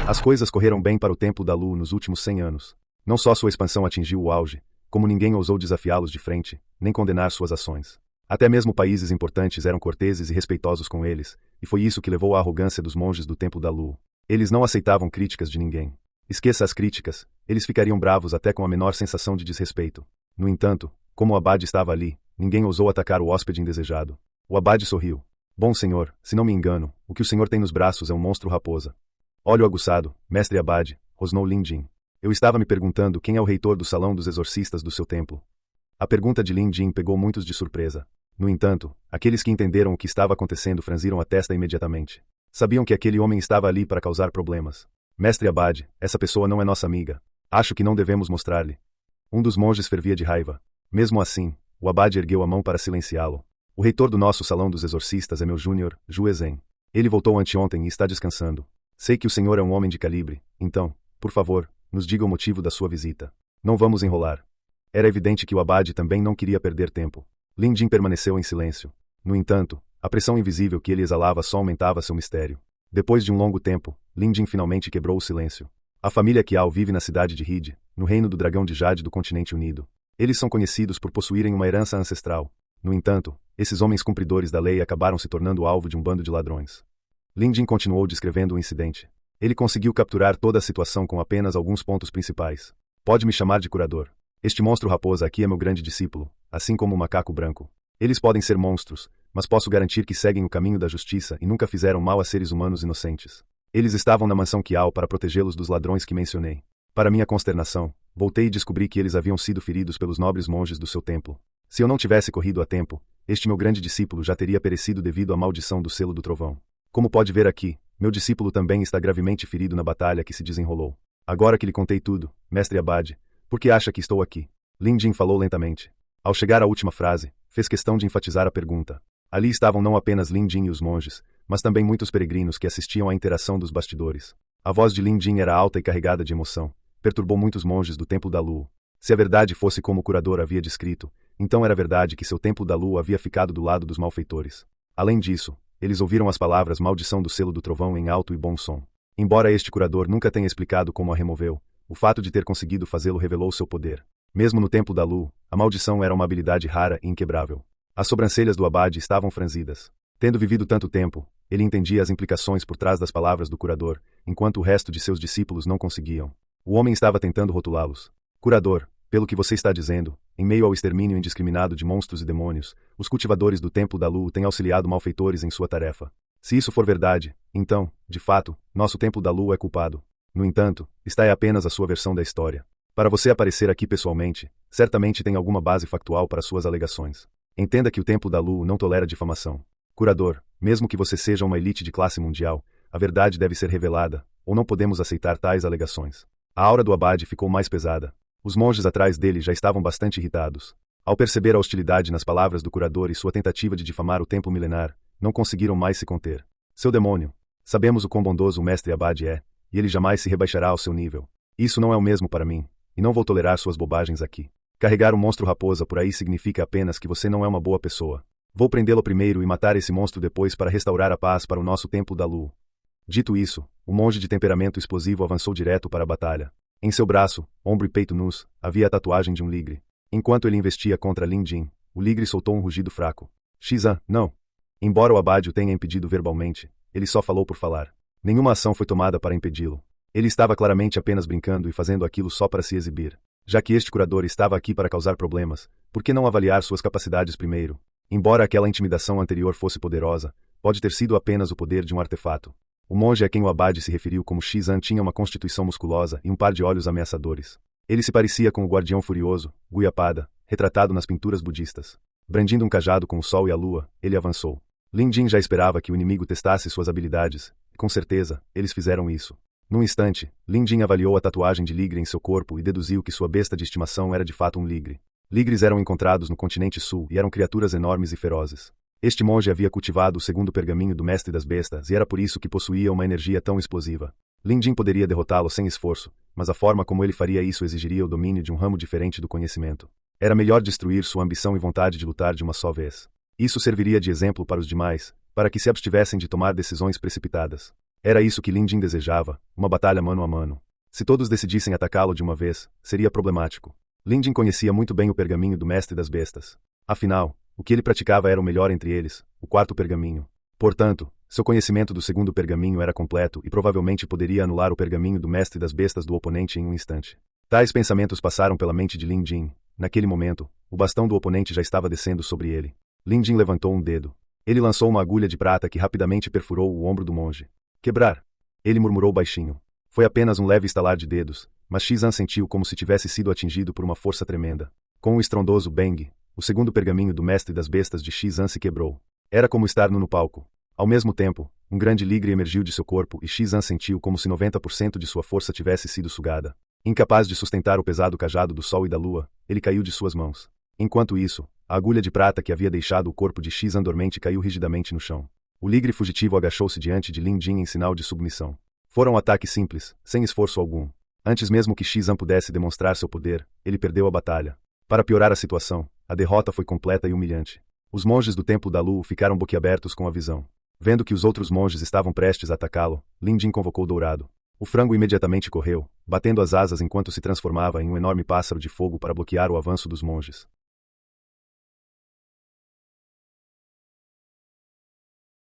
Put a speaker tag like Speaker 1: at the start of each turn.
Speaker 1: As coisas correram bem para o Templo da Lu nos últimos 100 anos. Não só sua expansão atingiu o auge, como ninguém ousou desafiá-los de frente, nem condenar suas ações. Até mesmo países importantes eram corteses e respeitosos com eles, e foi isso que levou à arrogância dos monges do Templo da Lu. Eles não aceitavam críticas de ninguém. Esqueça as críticas, eles ficariam bravos até com a menor sensação de desrespeito. No entanto, como o abade estava ali, ninguém ousou atacar o hóspede indesejado. O abade sorriu. Bom senhor, se não me engano, o que o senhor tem nos braços é um monstro raposa. Olho aguçado, mestre abade, rosnou Lin Jin. Eu estava me perguntando quem é o reitor do salão dos exorcistas do seu templo. A pergunta de Lin Jin pegou muitos de surpresa. No entanto, aqueles que entenderam o que estava acontecendo franziram a testa imediatamente. Sabiam que aquele homem estava ali para causar problemas. Mestre abade, essa pessoa não é nossa amiga. Acho que não devemos mostrar-lhe. Um dos monges fervia de raiva. Mesmo assim, o abade ergueu a mão para silenciá-lo. O reitor do nosso salão dos exorcistas é meu júnior, Zhu Zhen. Ele voltou anteontem e está descansando. Sei que o senhor é um homem de calibre, então, por favor, nos diga o motivo da sua visita. Não vamos enrolar. Era evidente que o abade também não queria perder tempo. Lin Jin permaneceu em silêncio. No entanto, a pressão invisível que ele exalava só aumentava seu mistério. Depois de um longo tempo, Lin Jin finalmente quebrou o silêncio. A família Qiao vive na cidade de Hide, no reino do dragão de Jade do continente unido. Eles são conhecidos por possuírem uma herança ancestral. No entanto, esses homens cumpridores da lei acabaram se tornando alvo de um bando de ladrões. Lin Jin continuou descrevendo o incidente. Ele conseguiu capturar toda a situação com apenas alguns pontos principais. Pode me chamar de curador. Este monstro raposa aqui é meu grande discípulo, assim como o macaco branco. Eles podem ser monstros, mas posso garantir que seguem o caminho da justiça e nunca fizeram mal a seres humanos inocentes. Eles estavam na mansão Qiao para protegê-los dos ladrões que mencionei. Para minha consternação, voltei e descobri que eles haviam sido feridos pelos nobres monges do seu templo. Se eu não tivesse corrido a tempo, este meu grande discípulo já teria perecido devido à maldição do selo do trovão. Como pode ver aqui, meu discípulo também está gravemente ferido na batalha que se desenrolou. Agora que lhe contei tudo, mestre abade, por que acha que estou aqui? Lin Jin falou lentamente. Ao chegar à última frase, fez questão de enfatizar a pergunta. Ali estavam não apenas Lin Jin e os monges, mas também muitos peregrinos que assistiam à interação dos bastidores. A voz de Lin Jin era alta e carregada de emoção. Perturbou muitos monges do Templo da Lu. Se a verdade fosse como o curador havia descrito, então era verdade que seu Templo da Lu havia ficado do lado dos malfeitores. Além disso, eles ouviram as palavras maldição do selo do trovão em alto e bom som. Embora este curador nunca tenha explicado como a removeu, o fato de ter conseguido fazê-lo revelou seu poder. Mesmo no Templo da Lu, a maldição era uma habilidade rara e inquebrável. As sobrancelhas do abade estavam franzidas. Tendo vivido tanto tempo, ele entendia as implicações por trás das palavras do curador, enquanto o resto de seus discípulos não conseguiam. O homem estava tentando rotulá-los. Curador, pelo que você está dizendo, em meio ao extermínio indiscriminado de monstros e demônios, os cultivadores do Templo da Lu têm auxiliado malfeitores em sua tarefa. Se isso for verdade, então, de fato, nosso Templo da Lu é culpado. No entanto, esta é apenas a sua versão da história. Para você aparecer aqui pessoalmente, certamente tem alguma base factual para suas alegações. Entenda que o Templo da Lu não tolera difamação. Curador, mesmo que você seja uma elite de classe mundial, a verdade deve ser revelada, ou não podemos aceitar tais alegações. A aura do abade ficou mais pesada. Os monges atrás dele já estavam bastante irritados. Ao perceber a hostilidade nas palavras do curador e sua tentativa de difamar o templo milenar, não conseguiram mais se conter. Seu demônio! Sabemos o quão bondoso o mestre abade é, e ele jamais se rebaixará ao seu nível. Isso não é o mesmo para mim, e não vou tolerar suas bobagens aqui. Carregar um monstro raposa por aí significa apenas que você não é uma boa pessoa. Vou prendê-lo primeiro e matar esse monstro depois para restaurar a paz para o nosso Templo da Lu. Dito isso, o monge de temperamento explosivo avançou direto para a batalha. Em seu braço, ombro e peito nus, havia a tatuagem de um ligre. Enquanto ele investia contra Lin Jin, o ligre soltou um rugido fraco. Xizan, não! Embora o abade o tenha impedido verbalmente, ele só falou por falar. Nenhuma ação foi tomada para impedi-lo. Ele estava claramente apenas brincando e fazendo aquilo só para se exibir. Já que este curador estava aqui para causar problemas, por que não avaliar suas capacidades primeiro? Embora aquela intimidação anterior fosse poderosa, pode ter sido apenas o poder de um artefato. O monge a quem o abade se referiu como Xizan tinha uma constituição musculosa e um par de olhos ameaçadores. Ele se parecia com o guardião furioso, Guyapada, retratado nas pinturas budistas. Brandindo um cajado com o sol e a lua, ele avançou. Lin Jin já esperava que o inimigo testasse suas habilidades, e com certeza, eles fizeram isso. Num instante, Lin Jin avaliou a tatuagem de ligre em seu corpo e deduziu que sua besta de estimação era de fato um ligre. Ligres eram encontrados no continente sul e eram criaturas enormes e ferozes. Este monge havia cultivado o segundo pergaminho do mestre das bestas e era por isso que possuía uma energia tão explosiva. Lin Jin poderia derrotá-lo sem esforço, mas a forma como ele faria isso exigiria o domínio de um ramo diferente do conhecimento. Era melhor destruir sua ambição e vontade de lutar de uma só vez. Isso serviria de exemplo para os demais, para que se abstivessem de tomar decisões precipitadas. Era isso que Lin Jin desejava, uma batalha mano a mano. Se todos decidissem atacá-lo de uma vez, seria problemático. Lin Jin conhecia muito bem o pergaminho do Mestre das Bestas. Afinal, o que ele praticava era o melhor entre eles, o quarto pergaminho. Portanto, seu conhecimento do segundo pergaminho era completo e provavelmente poderia anular o pergaminho do Mestre das Bestas do oponente em um instante. Tais pensamentos passaram pela mente de Lin Jin. Naquele momento, o bastão do oponente já estava descendo sobre ele. Lin Jin levantou um dedo. Ele lançou uma agulha de prata que rapidamente perfurou o ombro do monge. Quebrar! Ele murmurou baixinho. Foi apenas um leve estalar de dedos, mas Xizan sentiu como se tivesse sido atingido por uma força tremenda. Com um estrondoso bang, o segundo pergaminho do Mestre das Bestas de Xizan se quebrou. Era como estar no palco. Ao mesmo tempo, um grande ligre emergiu de seu corpo e Xizan sentiu como se 90% de sua força tivesse sido sugada. Incapaz de sustentar o pesado cajado do sol e da lua, ele caiu de suas mãos. Enquanto isso, a agulha de prata que havia deixado o corpo de Xizan dormente caiu rigidamente no chão. O ligre fugitivo agachou-se diante de Lin Jin em sinal de submissão. Foram ataques simples, sem esforço algum. Antes mesmo que Xizan pudesse demonstrar seu poder, ele perdeu a batalha. Para piorar a situação, a derrota foi completa e humilhante. Os monges do Templo da Lua ficaram boquiabertos com a visão. Vendo que os outros monges estavam prestes a atacá-lo, Lin Jin convocou Dourado. O frango imediatamente correu, batendo as asas enquanto se transformava em um enorme pássaro de fogo para bloquear o avanço dos monges.